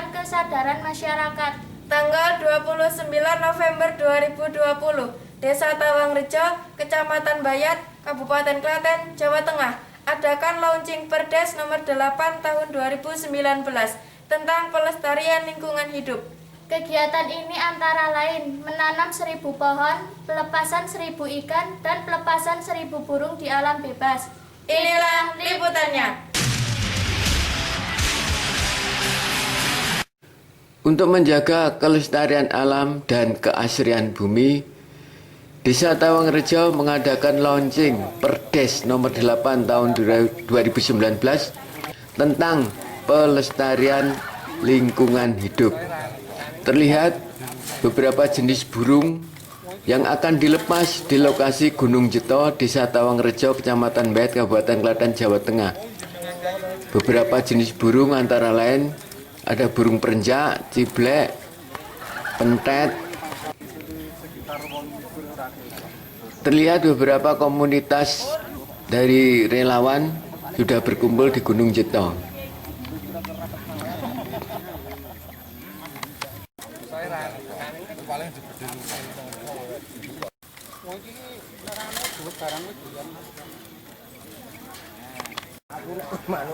meningkatkan kesadaran masyarakat. Tanggal 29 November 2020, Desa Tawangrejo, Kecamatan Bayat, Kabupaten Klaten, Jawa Tengah, adakan launching Perdes nomor 8 tahun 2019 tentang pelestarian lingkungan hidup. Kegiatan ini antara lain menanam 1000 pohon, pelepasan 1000 ikan, dan pelepasan 1000 burung di alam bebas. Inilah liputannya. Untuk menjaga kelestarian alam dan keasrian bumi, Desa Tawangrejo mengadakan launching Perdes nomor 8 tahun 2019 tentang pelestarian lingkungan hidup. Terlihat beberapa jenis burung yang akan dilepas di lokasi Gunung Jeto, Desa Tawangrejo, Kecamatan Bayat, Kabupaten Klaten, Jawa Tengah. Beberapa jenis burung antara lain ada burung perenjak, ciblek, pentet. Terlihat beberapa komunitas dari relawan sudah berkumpul di Gunung Jeto.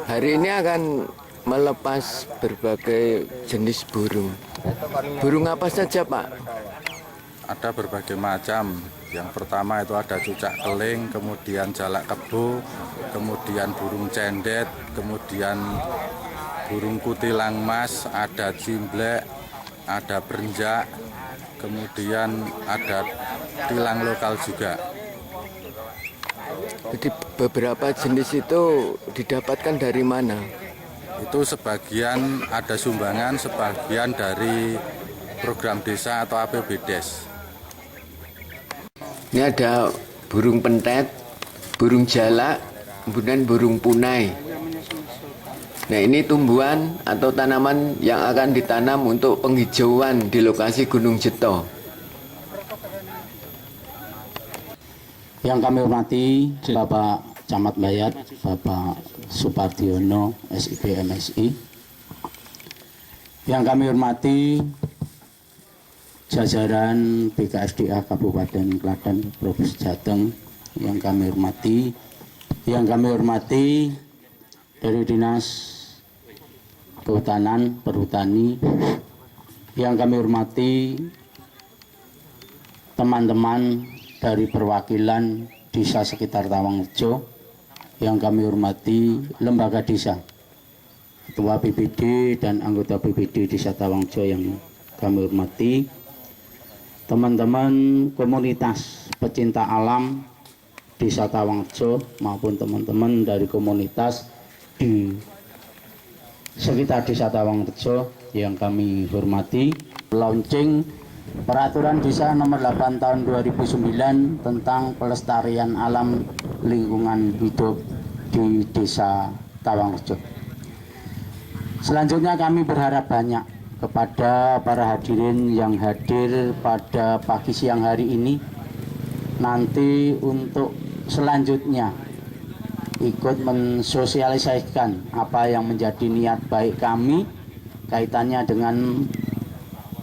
Hari ini akan melepas berbagai jenis burung. Burung apa saja, Pak? Ada berbagai macam. Yang pertama itu ada cucak keling, kemudian jalak kebo, kemudian burung cendet, kemudian burung kutilang mas, ada cimblek, ada berenjak, kemudian ada tilang lokal juga. Jadi beberapa jenis itu didapatkan dari mana? Itu sebagian ada sumbangan, sebagian dari program desa atau APBDes. Ini ada burung pentet, burung jalak, kemudian burung punai. Nah, ini tumbuhan atau tanaman yang akan ditanam untuk penghijauan di lokasi Gunung Jeto. Yang kami hormati Bapak Camat Bayat, Bapak Supardiono, SIP MSI. Yang kami hormati jajaran BKSDA Kabupaten Klaten, Provinsi Jateng. Yang kami hormati dari Dinas Kehutanan, Perhutani. Yang kami hormati teman-teman dari perwakilan desa sekitar Tawangrejo. Yang kami hormati lembaga desa, ketua BPD dan anggota BPD Desa Tawangrejo yang kami hormati, teman-teman komunitas pecinta alam Desa Tawangrejo maupun teman-teman dari komunitas di sekitar Desa Tawangrejo yang kami hormati. Launching Peraturan Desa nomor 8 tahun 2009 tentang pelestarian alam lingkungan hidup di Desa Tawangrejo. Selanjutnya kami berharap banyak kepada para hadirin yang hadir pada pagi siang hari ini, nanti untuk selanjutnya ikut mensosialisasikan apa yang menjadi niat baik kami kaitannya dengan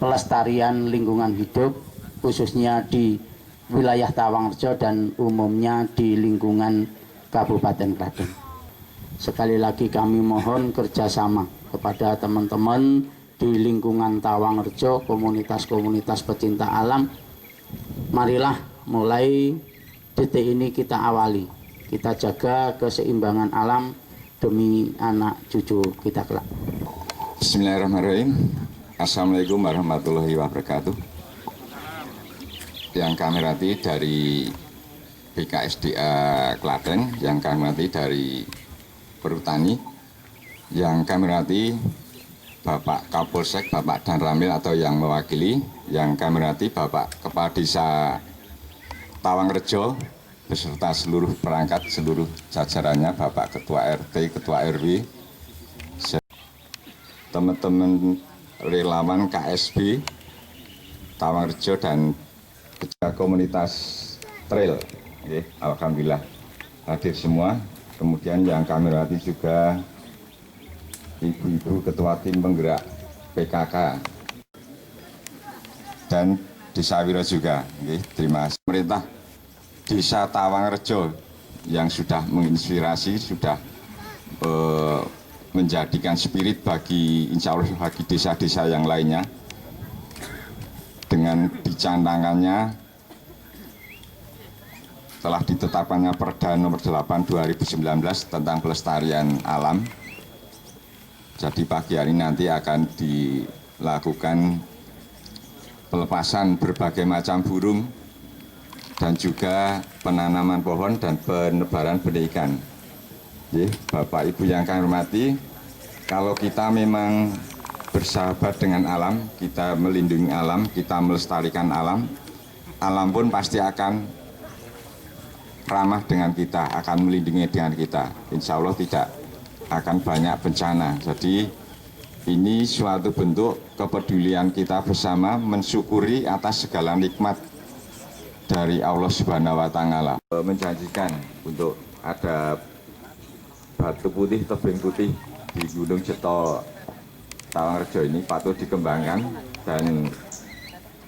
pelestarian lingkungan hidup, khususnya di wilayah Tawangrejo dan umumnya di lingkungan Kabupaten Klaten. Sekali lagi kami mohon kerjasama kepada teman-teman di lingkungan Tawangrejo, komunitas-komunitas pecinta alam. Marilah mulai detik ini kita awali. Kita jaga keseimbangan alam demi anak cucu kita kelak. Bismillahirrahmanirrahim. Assalamualaikum warahmatullahi wabarakatuh. Yang kami hormati dari BKSDA Klaten, yang kami hormati dari Perhutani, yang kami hormati Bapak Kapolsek, Bapak Dan Ramil atau yang mewakili, yang kami hormati Bapak Kepala Desa Tawangrejo beserta seluruh perangkat, seluruh jajarannya, Bapak Ketua RT, Ketua RW, teman-teman relawan KSB Tawangrejo dan komunitas trail. Oke, alhamdulillah hadir semua. Kemudian yang kami hormati juga ibu-ibu ketua tim penggerak PKK dan Desa Wiro juga. Terima kasih pemerintah Desa Tawangrejo yang sudah menginspirasi, sudah menjadikan spirit bagi insya Allah bagi desa-desa yang lainnya dengan dicanangkannya telah ditetapkannya Perda nomor 8 2019 tentang pelestarian alam. Jadi pagi hari nanti akan dilakukan pelepasan berbagai macam burung dan juga penanaman pohon dan penebaran benih ikan. Bapak Ibu yang kami hormati, kalau kita memang bersahabat dengan alam, kita melindungi alam, kita melestarikan alam, alam pun pasti akan ramah dengan kita, akan melindungi dengan kita. Insya Allah tidak akan banyak bencana. Jadi ini suatu bentuk kepedulian kita bersama mensyukuri atas segala nikmat dari Allah Subhanahu wa Ta'ala. Menjanjikan untuk ada batu putih, tebing putih di Gunung Jeto Tawangrejo ini patut dikembangkan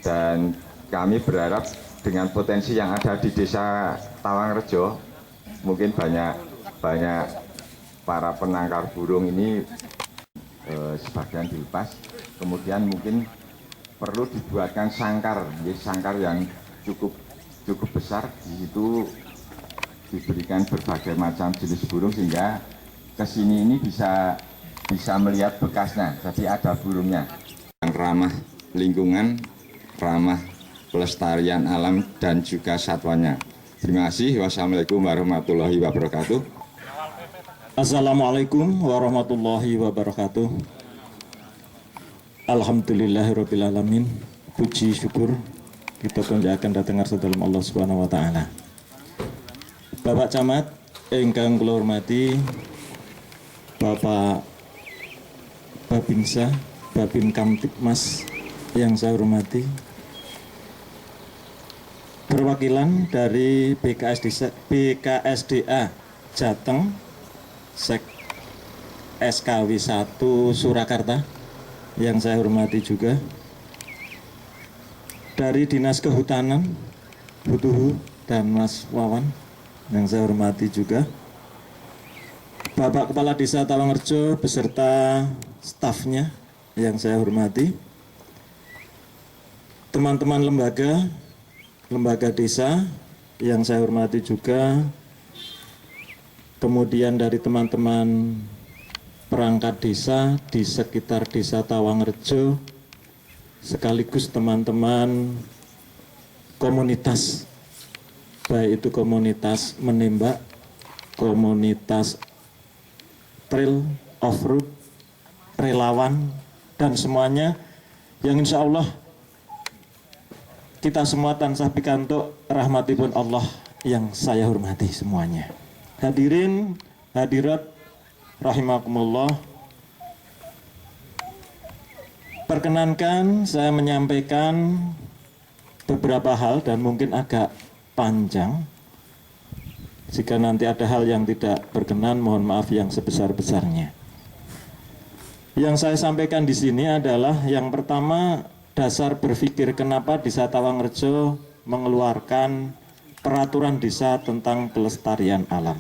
dan kami berharap dengan potensi yang ada di Desa Tawangrejo mungkin banyak para penangkar burung ini sebagian dilepas, kemudian mungkin perlu dibuatkan sangkar yang cukup besar. Di situ diberikan berbagai macam jenis burung sehingga kesini ini bisa melihat bekasnya, jadi ada burungnya. Yang ramah lingkungan, ramah pelestarian alam dan juga satwanya. Terima kasih. Wassalamualaikum warahmatullahi wabarakatuh. Assalamualaikum warahmatullahi wabarakatuh. Alhamdulillahirrabbilalamin. Puji syukur kita panjatkan datang dalam Allah Subhanahu wa Ta'ala. Bapak Camat ingkang kula hormati, Bapak Babinsa, Babin Kamtibmas yang saya hormati, perwakilan dari BKSDA Jateng SKW 1 Surakarta yang saya hormati juga, dari Dinas Kehutanan Butuhu dan Mas Wawan yang saya hormati juga, Bapak Kepala Desa Tawangrejo beserta stafnya yang saya hormati, teman-teman lembaga desa yang saya hormati juga, kemudian dari teman-teman perangkat desa di sekitar Desa Tawangrejo, sekaligus teman-teman komunitas, baik itu komunitas menembak, komunitas trail, off-road, relawan, dan semuanya yang insya Allah kita semua tansah pikantuk rahmatipun Allah yang saya hormati semuanya. Hadirin, hadirat, rahimakumullah. Perkenankan saya menyampaikan beberapa hal dan mungkin agak panjang. Jika nanti ada hal yang tidak berkenan, mohon maaf yang sebesar-besarnya. Yang saya sampaikan di sini adalah yang pertama, dasar berpikir kenapa Desa Tawangrejo mengeluarkan peraturan desa tentang pelestarian alam.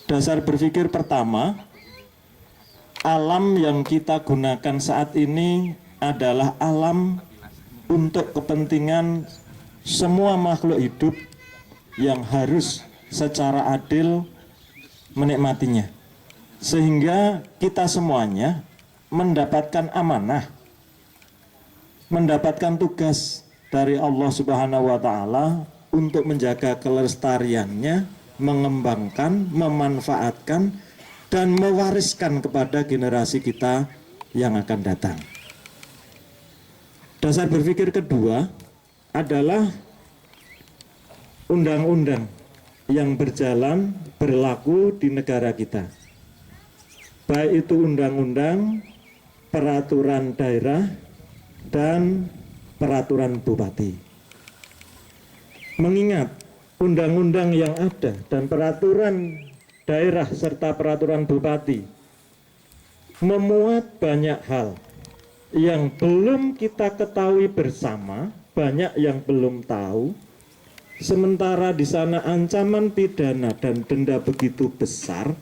Dasar berpikir pertama, alam yang kita gunakan saat ini adalah alam untuk kepentingan semua makhluk hidup yang harus secara adil menikmatinya. Sehingga kita semuanya mendapatkan amanah, mendapatkan tugas dari Allah Subhanahu wa Ta'ala untuk menjaga kelestariannya, mengembangkan, memanfaatkan, dan mewariskan kepada generasi kita yang akan datang. Dasar berpikir kedua adalah undang-undang yang berlaku di negara kita. Baik itu undang-undang, peraturan daerah, dan peraturan bupati. Mengingat undang-undang yang ada dan peraturan daerah serta peraturan bupati memuat banyak hal yang belum kita ketahui bersama, banyak yang belum tahu. Sementara di sana ancaman pidana dan denda begitu besar,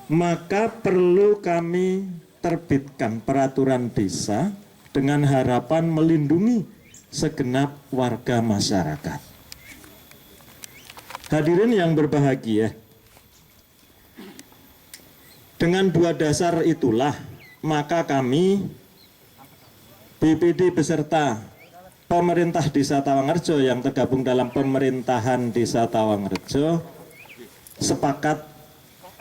maka perlu kami terbitkan peraturan desa dengan harapan melindungi segenap warga masyarakat. Hadirin yang berbahagia, dengan dua dasar itulah maka kami BPD beserta pemerintah Desa Tawangrejo yang tergabung dalam pemerintahan Desa Tawangrejo sepakat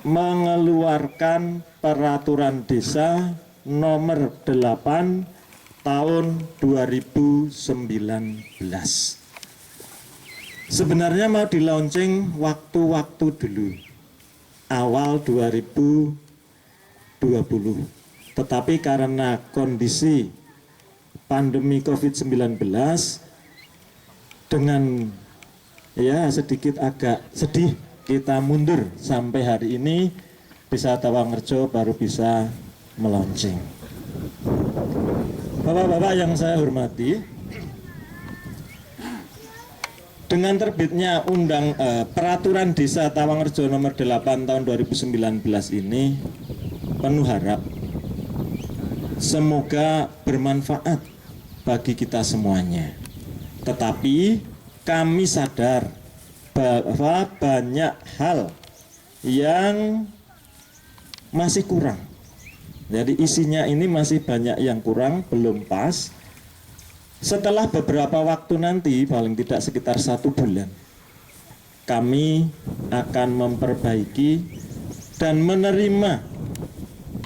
mengeluarkan peraturan desa nomor 8 tahun 2019. Sebenarnya mau di launching waktu-waktu dulu, awal 2020. Tetapi karena kondisi pandemi COVID-19 dengan ya sedikit agak sedih, kita mundur sampai hari ini. Desa Tawangrejo baru bisa melaunching. Bapak-bapak yang saya hormati, dengan terbitnya peraturan Desa Tawangrejo nomor 8 tahun 2019 ini, penuh harap semoga bermanfaat bagi kita semuanya. Tetapi kami sadar bahwa banyak hal yang masih kurang. Jadi isinya ini masih banyak yang kurang, belum pas. Setelah beberapa waktu nanti, paling tidak sekitar 1 bulan, kami akan memperbaiki dan menerima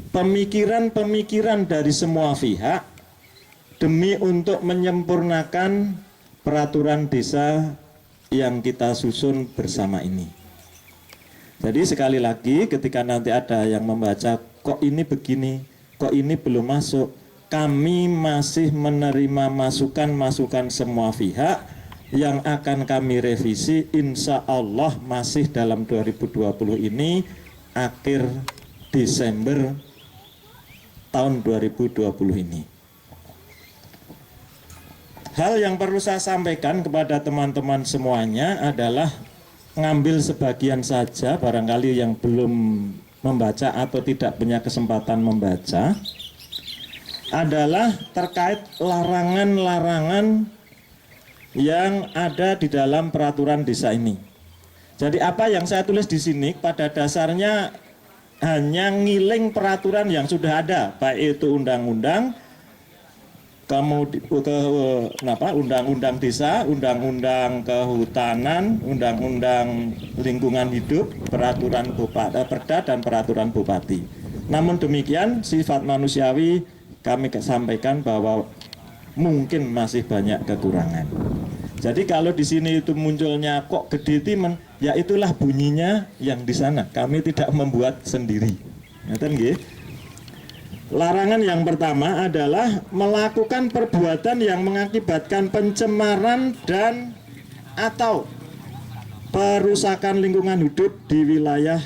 pemikiran-pemikiran dari semua pihak demi untuk menyempurnakan peraturan desa yang kita susun bersama ini. Jadi sekali lagi, ketika nanti ada yang membaca, kok ini begini, kok ini belum masuk, kami masih menerima masukan-masukan semua pihak yang akan kami revisi, insya Allah masih dalam 2020 ini, akhir Desember tahun 2020 ini. Hal yang perlu saya sampaikan kepada teman-teman semuanya adalah ngambil sebagian saja, barangkali yang belum membaca atau tidak punya kesempatan membaca, adalah terkait larangan-larangan yang ada di dalam peraturan desa ini. Jadi apa yang saya tulis di sini pada dasarnya hanya ngiling peraturan yang sudah ada, baik itu undang-undang, undang-undang desa, undang-undang kehutanan, undang-undang lingkungan hidup, peraturan Perda dan peraturan bupati. Namun demikian, sifat manusiawi kami sampaikan bahwa mungkin masih banyak kekurangan. Jadi kalau di sini itu munculnya kok gede timen, ya itulah bunyinya yang di sana. Kami tidak membuat sendiri. Ngerti nggih? Larangan yang pertama adalah melakukan perbuatan yang mengakibatkan pencemaran dan atau perusakan lingkungan hidup di wilayah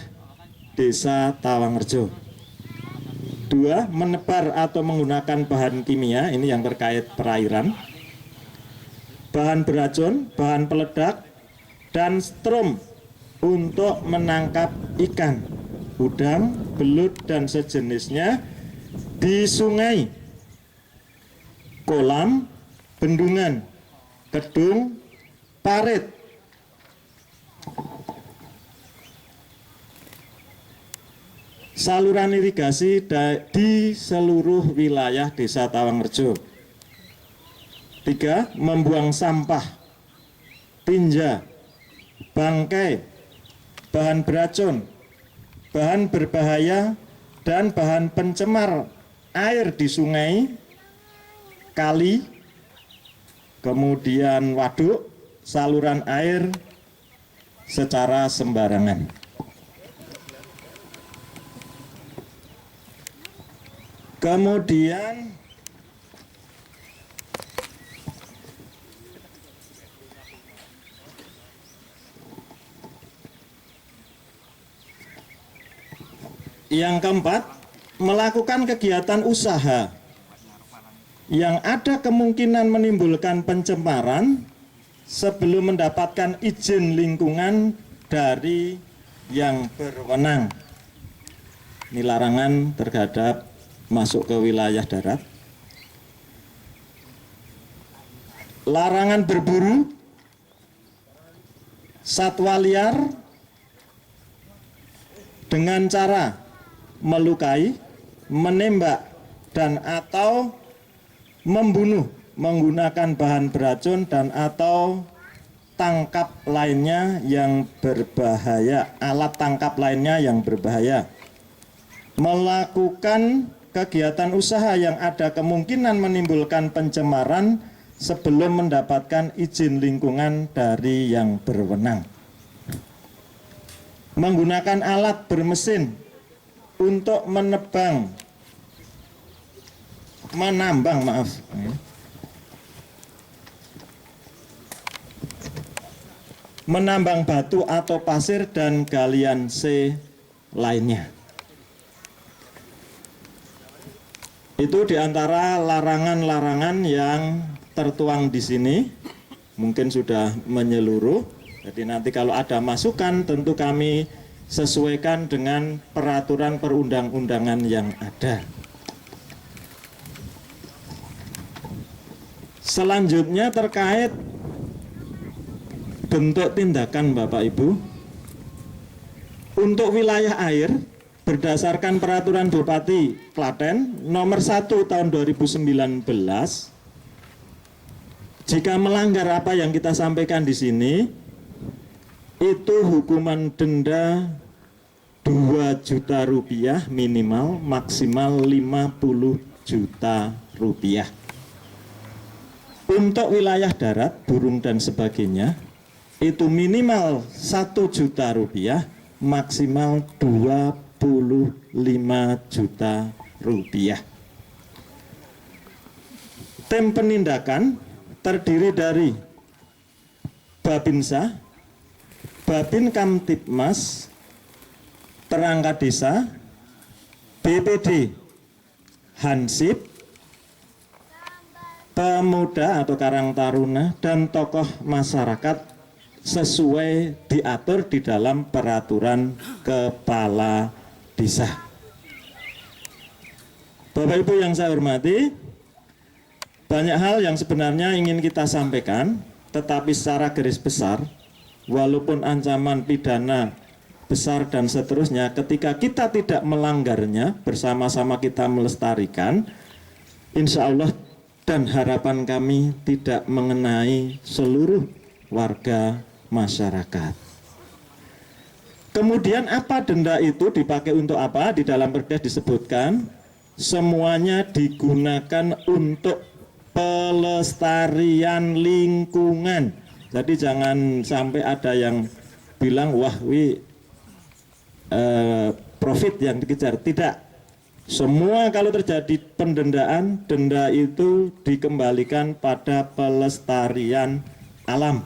Desa Tawangrejo. 2. Menebar atau menggunakan bahan kimia, ini yang terkait perairan, bahan beracun, bahan peledak, dan strom untuk menangkap ikan, udang, belut, dan sejenisnya di sungai, kolam, bendungan, kedung, parit, saluran irigasi di seluruh wilayah Desa Tawangrejo. 3. Membuang sampah, tinja, bangkai, bahan beracun, bahan berbahaya, dan bahan pencemar air di sungai, kali, kemudian waduk, saluran air secara sembarangan. Kemudian yang keempat melakukan kegiatan usaha yang ada kemungkinan menimbulkan pencemaran sebelum mendapatkan izin lingkungan dari yang berwenang. Ini larangan terhadap masuk ke wilayah darat. Larangan berburu satwa liar dengan cara melukai, menembak, dan atau membunuh menggunakan bahan beracun dan atau tangkap lainnya yang berbahaya, alat tangkap lainnya yang berbahaya. Melakukan kegiatan usaha yang ada kemungkinan menimbulkan pencemaran sebelum mendapatkan izin lingkungan dari yang berwenang. Menggunakan alat bermesin untuk menambang batu atau pasir dan galian C lainnya. Itu diantara larangan-larangan yang tertuang di sini, mungkin sudah menyeluruh. Jadi nanti kalau ada masukan tentu kami sesuaikan dengan peraturan perundang-undangan yang ada. Selanjutnya terkait bentuk tindakan Bapak Ibu. Untuk wilayah air berdasarkan peraturan Bupati Klaten nomor 1 tahun 2019, jika melanggar apa yang kita sampaikan di sini, itu hukuman denda 2 juta rupiah minimal, maksimal 50 juta rupiah. Untuk wilayah darat, burung dan sebagainya, itu minimal 1 juta rupiah, maksimal 25 juta rupiah. Tim penindakan terdiri dari Babinsa, Babin Kamtibmas, Perangkat Desa, BPD, Hansip, pemuda atau Karang Taruna, dan tokoh masyarakat sesuai diatur di dalam peraturan kepala desa. Bapak Ibu yang saya hormati, banyak hal yang sebenarnya ingin kita sampaikan, tetapi secara garis besar, walaupun ancaman pidana besar dan seterusnya, ketika kita tidak melanggarnya, bersama-sama kita melestarikan, insya Allah dan harapan kami tidak mengenai seluruh warga masyarakat. Kemudian apa denda itu dipakai untuk apa? Di dalam Perdes disebutkan semuanya digunakan untuk pelestarian lingkungan. Jadi jangan sampai ada yang bilang wah profit yang dikejar. Tidak. Semua kalau terjadi pendendaan, denda itu dikembalikan pada pelestarian alam.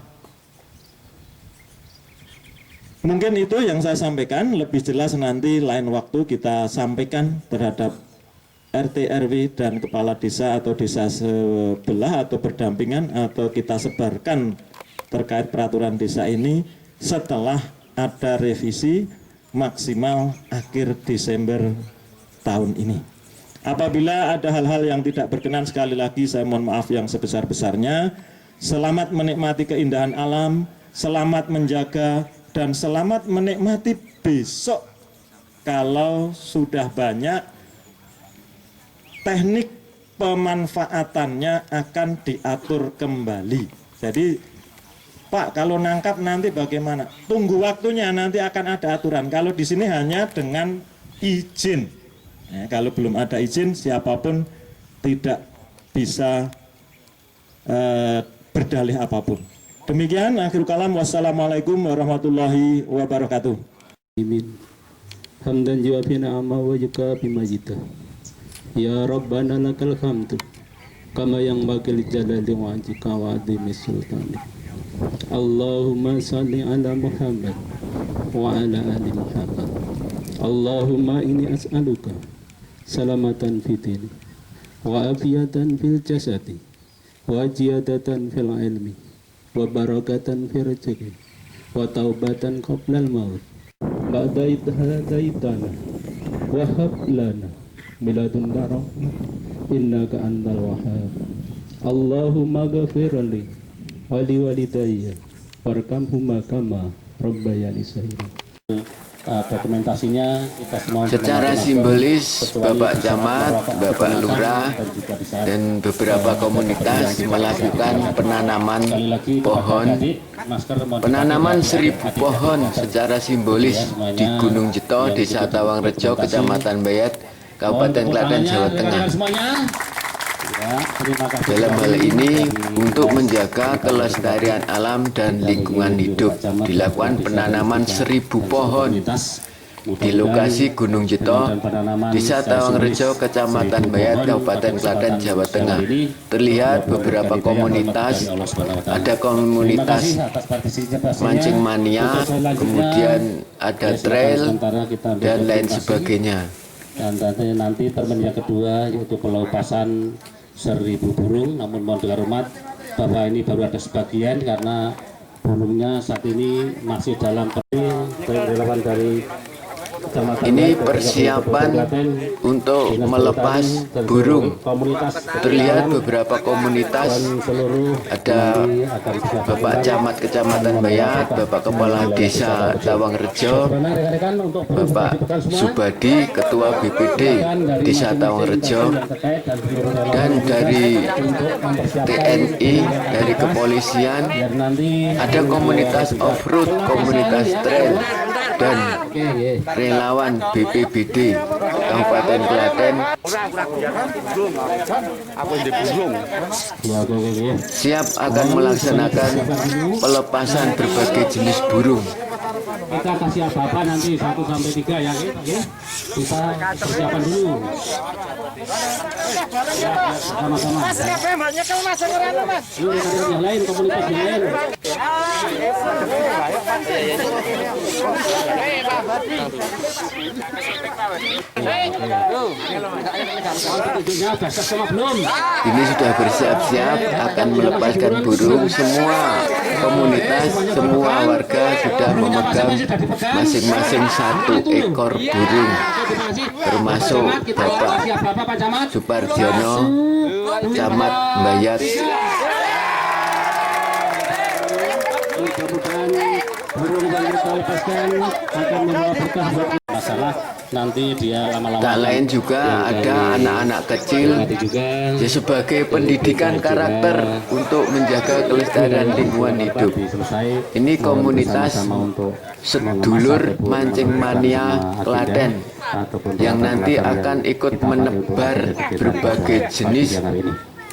Mungkin itu yang saya sampaikan, lebih jelas nanti lain waktu kita sampaikan terhadap RT, RW, dan kepala desa atau desa sebelah atau berdampingan, atau kita sebarkan terkait peraturan desa ini setelah ada revisi maksimal akhir Desember tahun ini. Apabila ada hal-hal yang tidak berkenan, sekali lagi saya mohon maaf yang sebesar-besarnya. Selamat menikmati keindahan alam, selamat menjaga, dan selamat menikmati besok kalau sudah banyak teknik pemanfaatannya akan diatur kembali. Jadi Pak, kalau nangkap nanti bagaimana? Tunggu waktunya, nanti akan ada aturan. Kalau di sini hanya dengan izin. Ya, kalau belum ada izin, siapapun tidak bisa berdalih apapun. Demikian, akhir kalam. Wassalamualaikum warahmatullahi wabarakatuh. Amin. Hamdan ju'afina amma wa yukafi majita. Ya Rabbana lakal hamdu. Kama yang bakil jalali wa ajika wa adimi sultani. Allahumma salli ala Muhammad wa ala ali Muhammad. Allahumma inni as'aluka salamatan fitini wa afiyatan fil jasadi wa ziyadatan fil ilmi wa barakatan fil rizqi wa taubatan qoblal maut ba'da hadaitana wa hab lana miladun rahmah innaka antal wahhab Allahumma ghafirli wa li walidayya warhamhuma kama rabbayani shaghira. Dokumentasinya kita semua secara simbolis Bapak Camat, Bapak Lurah, dan beberapa komunitas melakukan penanaman pohon, penanaman 1000 pohon secara simbolis di Gunung Jeto, Desa Tawangrejo, Kecamatan Bayat, Kabupaten Klaten, Jawa Tengah. Dalam hal ini untuk menjaga kelestarian alam dan lingkungan hidup dilakukan penanaman 1000 pohon di lokasi Gunung Jeto, Desa Tawangrejo, Kecamatan Bayat, Kabupaten Klaten, Jawa Tengah. Terlihat beberapa komunitas, ada komunitas mancing mania, kemudian ada trail dan lain sebagainya. Dan nanti termen yang kedua yaitu pelepasan 1000 burung, namun mohon dihormat bahwa ini baru ada sebagian karena burungnya saat ini masih dalam relawan dari ini persiapan untuk melepas burung. Terlihat beberapa komunitas, ada Bapak Camat Kecamatan Bayat, Bapak Kepala Desa Tawangrejo, Bapak Subadi, Ketua BPD Desa Tawangrejo, dan dari TNI, dari kepolisian, ada komunitas off-road, komunitas trail, dan relawan BPBD Kabupaten Klaten siap akan melaksanakan pelepasan berbagai jenis burung. Kita kasih apa-apa nanti 1 sampai 3 ya, kita persiapan dulu. Sama-sama. Yuk, yang lain, komunitas yang lain. Ini sudah bersiap-siap akan melepaskan burung. Semua komunitas, semua warga sudah memegang masing-masing 1 ekor burung, termasuk Bapak Supardiono, Camat Bayat. Mudah-mudahan burung yang kita lepaskan akan membawa berkah buat masalah nanti dia lama-lama. Tak lain juga ada anak-anak kecil ya, sebagai pendidikan karakter untuk menjaga kelestarian lingkungan hidup. Ini komunitas sedulur mancing mania Klaten yang nanti akan ikut menebar berbagai jenis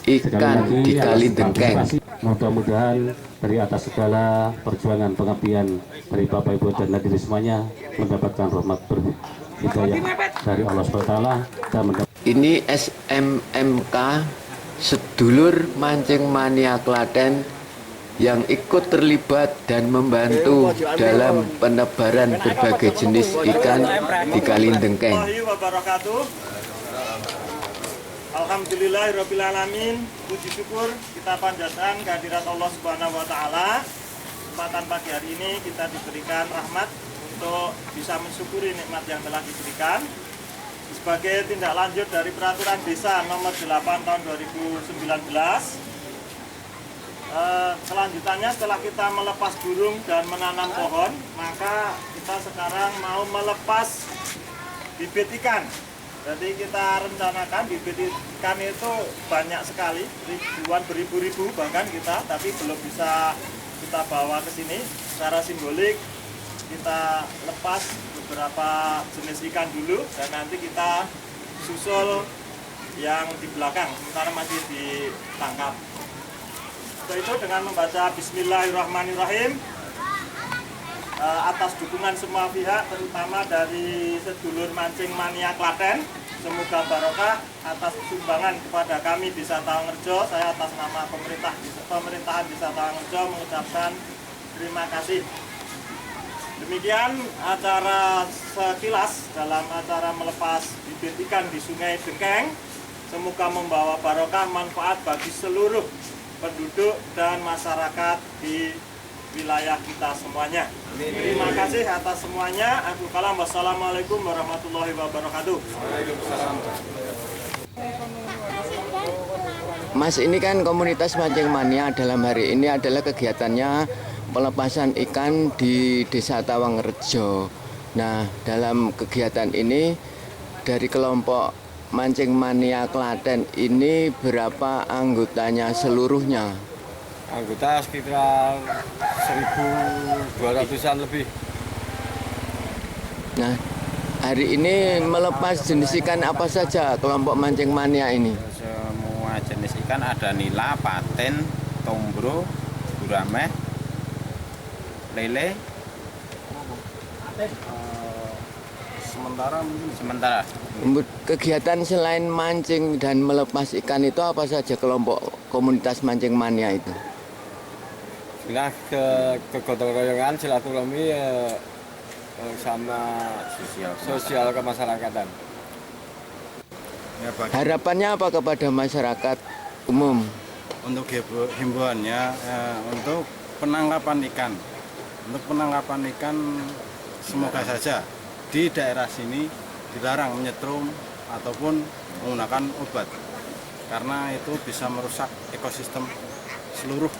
ikan di Kali Dengkeng. Mudah-mudahan dari atas segala perjuangan pengabdian dari Bapak Ibu dan hadirin semuanya mendapatkan rahmat berhidayah dari Allah SWT dan ini SMMK sedulur mancing mania Klaten yang ikut terlibat dan membantu dalam penebaran berbagai jenis ikan di Kali Dengkeng. Alhamdulillahirrabbilalamin. Puji syukur kita panjatkan kehadirat Allah Subhanahu wa Ta'ala. Kesempatan pagi hari ini kita diberikan rahmat untuk bisa mensyukuri nikmat yang telah diberikan. Sebagai tindak lanjut dari peraturan desa nomor 8 tahun 2019, selanjutnya setelah kita melepas burung dan menanam pohon, maka kita sekarang mau melepas bibit ikan. Jadi kita rencanakan bibit ikan itu banyak sekali, ribuan, beribu-ribu bahkan kita, tapi belum bisa kita bawa ke sini. Secara simbolik kita lepas beberapa jenis ikan dulu dan nanti kita susul yang di belakang, sementara masih ditangkap. Setelah itu dengan membaca Bismillahirrahmanirrahim, atas dukungan semua pihak, terutama dari sedulur mancing mania Klaten, semoga barokah. Atas sumbangan kepada kami Desa Tawangrejo, saya atas nama pemerintahan Desa Tawangrejo mengucapkan terima kasih. Demikian acara sekilas dalam acara melepas bibit ikan di Sungai Dengkeng. Semoga membawa barokah manfaat bagi seluruh penduduk dan masyarakat di wilayah kita semuanya. Terima kasih atas semuanya. Aku kalam. Wassalamualaikum warahmatullahi wabarakatuh. Mas, ini kan komunitas Mancing Mania dalam hari ini adalah kegiatannya pelepasan ikan di Desa Tawangrejo. Nah, dalam kegiatan ini dari kelompok Mancing Mania Klaten ini berapa anggotanya seluruhnya? Anggota sekitar 1.200-an lebih. Nah, hari ini melepas jenis ikan apa saja kelompok Mancing Mania ini? Semua jenis ikan ada nila, paten, tombro, gurame, lele. Sementara. Kegiatan selain mancing dan melepas ikan itu apa saja kelompok komunitas Mancing Mania itu? Nah, kegotong royongan, silaturahmi sama sosial kemasyarakatan. Harapannya apa kepada masyarakat umum? Untuk himbauannya untuk penangkapan ikan. Untuk penangkapan ikan semoga saja di daerah sini dilarang menyetrum ataupun menggunakan obat karena itu bisa merusak ekosistem seluruh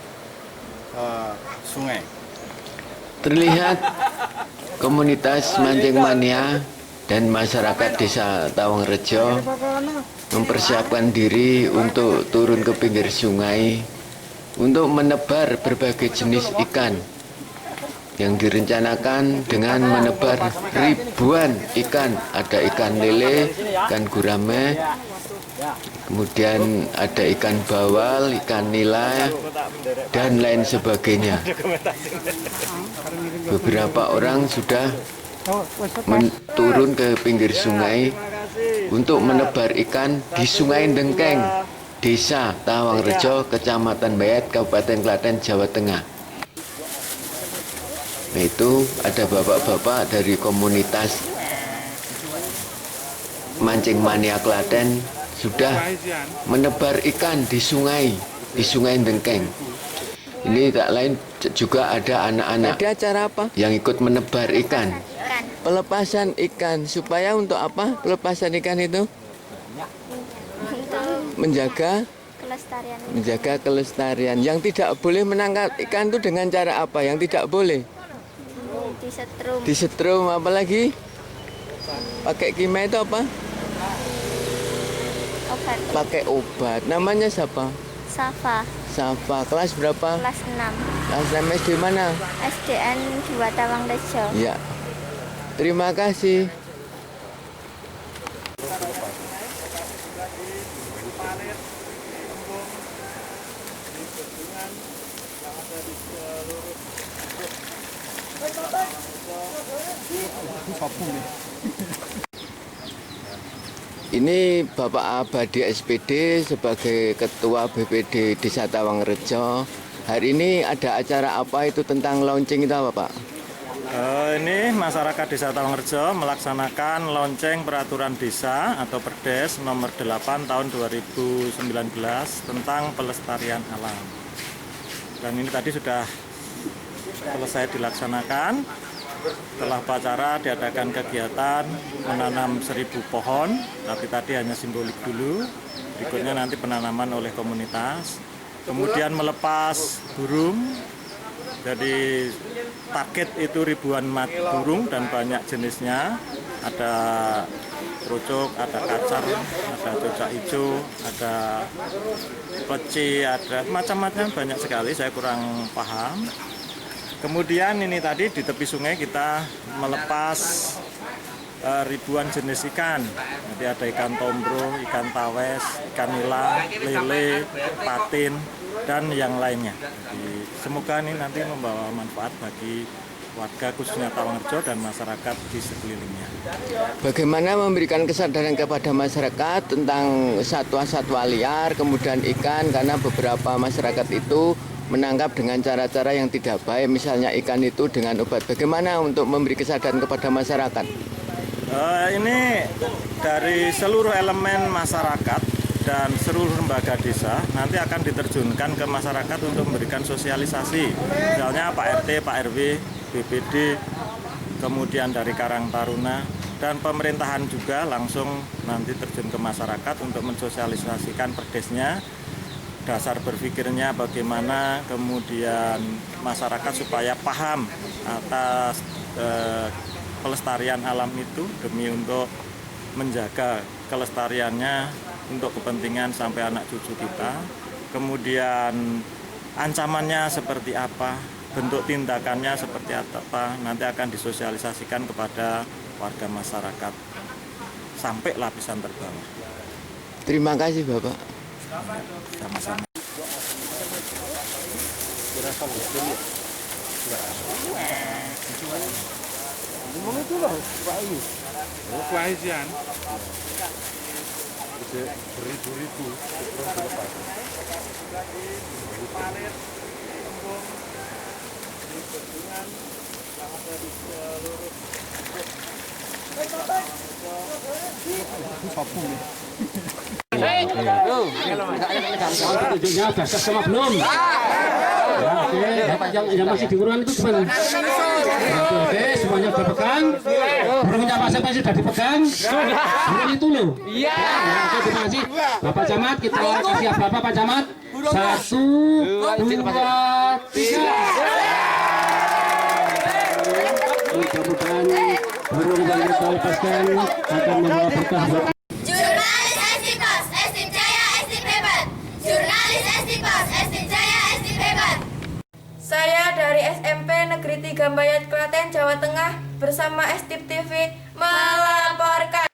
sungai. Terlihat komunitas Mancing Mania dan masyarakat Desa Tawangrejo mempersiapkan diri untuk turun ke pinggir sungai untuk menebar berbagai jenis ikan yang direncanakan dengan menebar ribuan ikan. Ada ikan lele, ikan gurame, kemudian ada ikan bawal, ikan nila, dan lain sebagainya. Beberapa orang sudah turun ke pinggir sungai untuk menebar ikan di Sungai Dengkeng, Desa Tawangrejo, Kecamatan Bayat, Kabupaten Klaten, Jawa Tengah. Itu ada bapak-bapak dari komunitas Mancing Mania Klaten sudah menebar ikan di Sungai Dengkeng. Ini tak lain juga ada anak-anak. Ada acara apa? Yang ikut menebar ikan. Pelepasan ikan. Supaya untuk apa pelepasan ikan itu? Menjaga kelestarian. Yang tidak boleh menangkap ikan itu dengan cara apa? Yang tidak boleh? Disetrum. Apalagi? Pakai kimia itu apa? Obat. Pakai obat. Namanya siapa? Safa. Kelas berapa? Kelas 6. Kelas 6 SD mana? SDN 2 Tawangrejo. Ya. Terima kasih. Ini Bapak Abadi SPD sebagai Ketua BPD Desa Tawangrejo. Hari ini ada acara apa itu tentang launching itu apa, Pak? Ini masyarakat Desa Tawangrejo melaksanakan lonceng peraturan desa atau Perdes nomor 8 tahun 2019 tentang pelestarian alam. Dan ini tadi sudah selesai dilaksanakan. Setelah upacara diadakan kegiatan menanam 1000 pohon, tapi tadi hanya simbolik dulu. Berikutnya nanti penanaman oleh komunitas. Kemudian melepas burung. Jadi target itu ribuan burung dan banyak jenisnya. Ada rucuk, ada kacar, ada cucak hijau, ada peci, ada macam-macam banyak sekali. Saya kurang paham. Kemudian ini tadi di tepi sungai kita melepas ribuan jenis ikan. Jadi ada ikan tombro, ikan tawes, ikan nila, lele, patin, dan yang lainnya. Jadi, semoga ini nanti membawa manfaat bagi warga khususnya Tawangrejo dan masyarakat di sekelilingnya. Bagaimana memberikan kesadaran kepada masyarakat tentang satwa-satwa liar, kemudian ikan, karena beberapa masyarakat itu menangkap dengan cara-cara yang tidak baik, misalnya ikan itu dengan obat. Bagaimana untuk memberi kesadaran kepada masyarakat? Ini dari seluruh elemen masyarakat dan seluruh lembaga desa nanti akan diterjunkan ke masyarakat untuk memberikan sosialisasi. Misalnya Pak RT, Pak RW, BPD, kemudian dari Karang Taruna, dan pemerintahan juga langsung nanti terjun ke masyarakat untuk mensosialisasikan perdesnya, dasar berpikirnya bagaimana, kemudian masyarakat supaya paham atas pelestarian alam itu demi untuk menjaga kelestariannya untuk kepentingan sampai anak cucu kita. Kemudian ancamannya seperti apa, bentuk tindakannya seperti apa, nanti akan disosialisasikan kepada warga masyarakat sampai lapisan terbawah. Terima kasih Bapak. Sama-sama. Tunjuknya basah sama belum? Ya, oke. Yang masih di ruangan itu gimana? Oke, semuanya sudah pegang. Burungnya masing-masing sudah dipegang. Burung itu loh. Iya. Oke, terima kasih. Bapak Camat, kita kasih apa Pak Camat? 1, 2, 3. Mudah-mudahan burung yang kita lepaskan akan membawa berkah buat Jurnalis Estikos, Estik Jaya, Estik Hebat. Jurnalis Estikos, Estik Jaya, Estik Hebat. Saya dari SMP Negeri 3 Bayat Klaten, Jawa Tengah bersama Estip TV melaporkan.